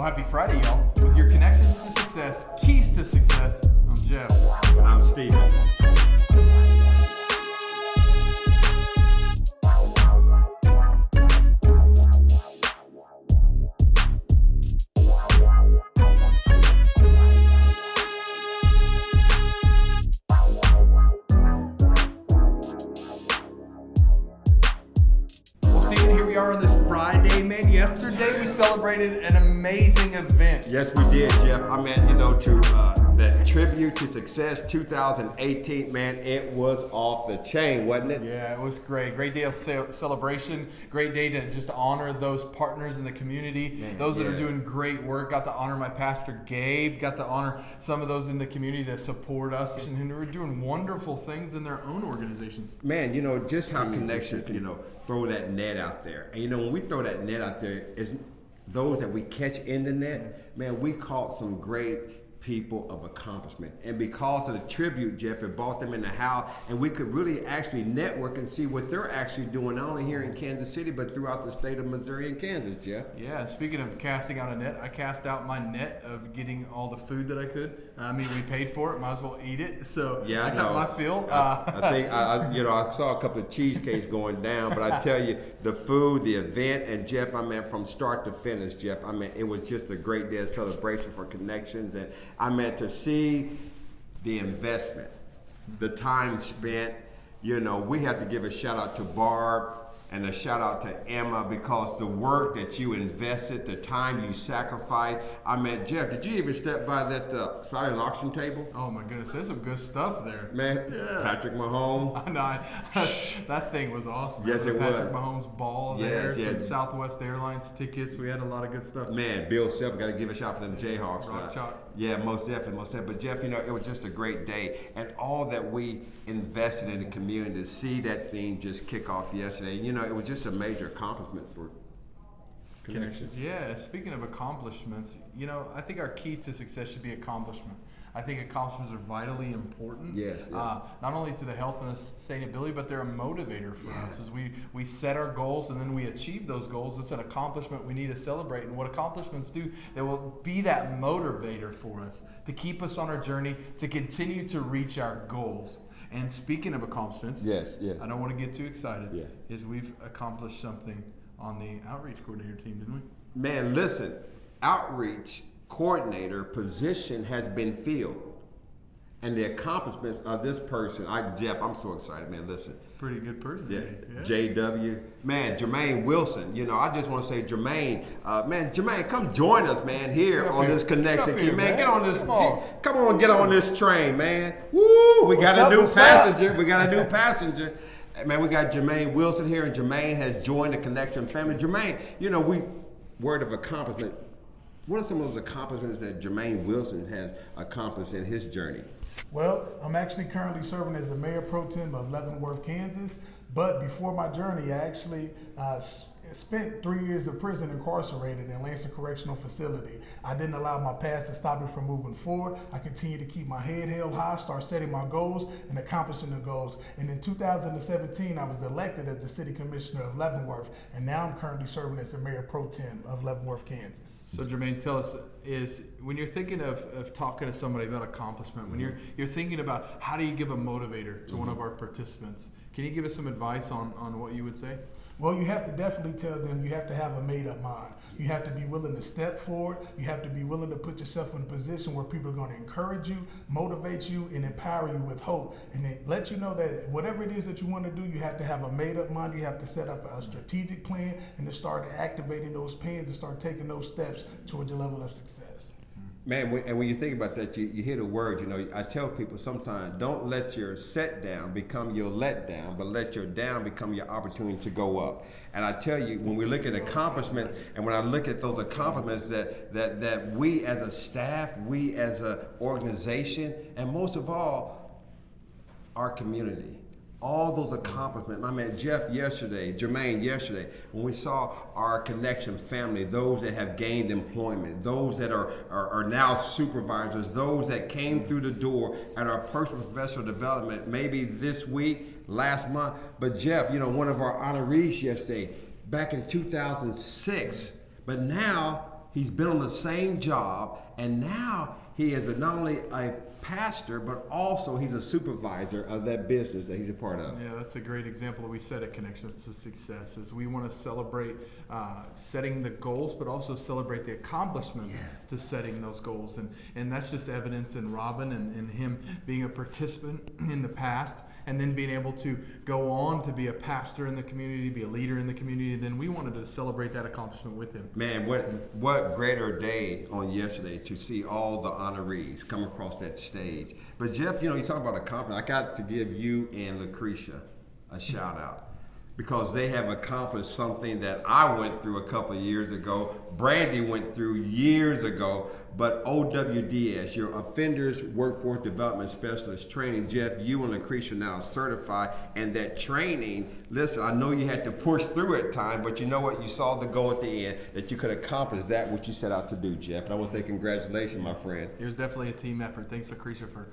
Well, happy Friday, y'all. With your connections to success, keys to success, I'm Jeff. And I'm Steven. Here we are on this Friday, man. Yesterday we celebrated an amazing event. Yes, we did, Jeff. I meant, to that Tribute to Success 2018, man, it was off the chain, wasn't it? Yeah, it was great. Great day of celebration. Great day to just honor those partners in the community, Man, those that yeah. are doing great work. Got to honor my pastor, Gabe. Got to honor some of those in the community that support us and who are doing wonderful things in their own organizations. Man, just how connections, throw that net out there. And, when we throw that net out there, it's those that we catch in the net, man, we caught some great people of accomplishment. And because of the tribute, Jeff, it brought them in the house, and we could really actually network and see what they're actually doing, not only here in Kansas City, but throughout the state of Missouri and Kansas, Jeff. Yeah, speaking of casting out a net, I cast out my net of getting all the food that I could. I mean, we paid for it, might as well eat it. So yeah, I got my fill. I think I saw a couple of cheesecakes going down, but I tell you, the food, the event, and Jeff, from start to finish, Jeff, it was just a great day of celebration for connections, and to see the investment, the time spent. We have to give a shout out to Barb and a shout out to Emma, because the work that you invested, the time you sacrificed. Jeff, did you even step by that silent auction table? Oh my goodness, there's some good stuff there. Man, yeah. Patrick Mahomes. I know, that thing was awesome. Yes, it Patrick was. Mahomes ball there, some Southwest Airlines tickets. We had a lot of good stuff. Man, Bill Self, got to give a shout out to them Jayhawks. Rock chalk. Yeah, most definitely. But Jeff, it was just a great day, and all that we invested in the community to see that thing just kick off yesterday. It was just a major accomplishment for connections. Yeah, speaking of accomplishments, I think our key to success should be accomplishment. I think accomplishments are vitally important. Yes. Not only to the health and the sustainability, but they're a motivator for us. As we set our goals and then we achieve those goals, it's an accomplishment we need to celebrate. And what accomplishments do, they will be that motivator for us to keep us on our journey to continue to reach our goals. And speaking of accomplishments, yes. I don't want to get too excited. Yeah. Is we've accomplished something on the outreach coordinator team, didn't we? Man, listen, outreach coordinator position has been filled. And the accomplishments of this person, Jeff, I'm so excited, man. Listen. Pretty good person. Yeah. JW. Man, Jermaine Wilson. I just want to say, Jermaine, Jermaine, come join us, man, here on this connection. Man, get on this. Come on, get on this train, man. Woo! We got a new passenger. We got a new passenger. Man, we got Jermaine Wilson here, and Jermaine has joined the Connection family. Jermaine, word of accomplishment. What are some of those accomplishments that Jermaine Wilson has accomplished in his journey? Well, I'm actually currently serving as the mayor pro tem of Leavenworth, Kansas. But before my journey, I actually spent 3 years of prison incarcerated in Lansing Correctional Facility. I didn't allow my past to stop me from moving forward. I continued to keep my head held high, start setting my goals and accomplishing the goals. And in 2017, I was elected as the city commissioner of Leavenworth, and now I'm currently serving as the mayor pro tem of Leavenworth, Kansas. So Jermaine, tell us, is when you're thinking of talking to somebody about accomplishment, when you're thinking about how do you give a motivator to one of our participants, can you give us some advice on what you would say? Well, you have to definitely tell them you have to have a made-up mind. You have to be willing to step forward. You have to be willing to put yourself in a position where people are going to encourage you, motivate you, and empower you with hope. And they let you know that whatever it is that you want to do, you have to have a made-up mind. You have to set up a strategic plan and to start activating those plans and start taking those steps towards your level of success. Man, and when you think about that, you hear the word, I tell people sometimes, don't let your set down become your let down, but let your down become your opportunity to go up. And I tell you, when we look at accomplishments, and when I look at those accomplishments that we as a staff, we as an organization, and most of all, our community, all those accomplishments. My man Jeff yesterday, Jermaine yesterday, when we saw our Connection family, those that have gained employment, those that are now supervisors, those that came through the door at our personal professional development, maybe this week, last month. But Jeff, one of our honorees yesterday, back in 2006, but now He's been on the same job, and now he is not only a pastor, but also he's a supervisor of that business that he's a part of. Yeah, that's a great example that we set at Connections to Success. Is we want to celebrate setting the goals, but also celebrate the accomplishments to setting those goals, and that's just evidence in Robin and him being a participant in the past, and then being able to go on to be a pastor in the community, be a leader in the community. Then we wanted to celebrate that accomplishment with him. Man, what greater day on yesterday to see all the honorees come across that stage. But Jeff, you talk about accomplishment. I got to give you and Lucretia a shout out, because they have accomplished something that I went through a couple of years ago, Brandy went through years ago, but OWDS, your Offenders Workforce Development Specialist training, Jeff, you and Lucretia now certified, and that training, listen, I know you had to push through at times, but you know what? You saw the goal at the end, that you could accomplish that which you set out to do, Jeff. And I want to say congratulations, my friend. It was definitely a team effort. Thanks, Lucretia, for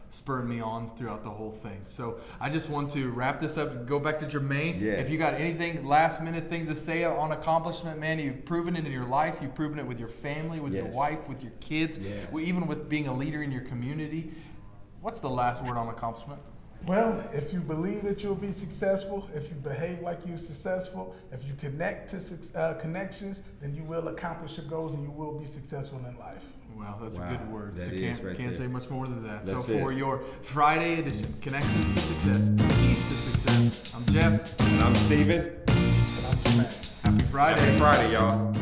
spurring me on throughout the whole thing. So I just want to wrap this up and go back to Jermaine. Yeah. If you got anything, last minute things to say on accomplishment, man, you've proven it in your life. You've proven it with your family, with your wife, with your kids, even with being a leader in your community. What's the last word on accomplishment? Well, if you believe that you'll be successful, if you behave like you're successful, if you connect to connections, then you will accomplish your goals and you will be successful in life. Wow, that's a good word. That So is right can't there. say much more than that. That's So for it. your Friday edition, Connections to Success, Keys to Success, I'm Jeff. And I'm Steven. And I'm Jermaine. Happy Friday. Happy Friday, y'all.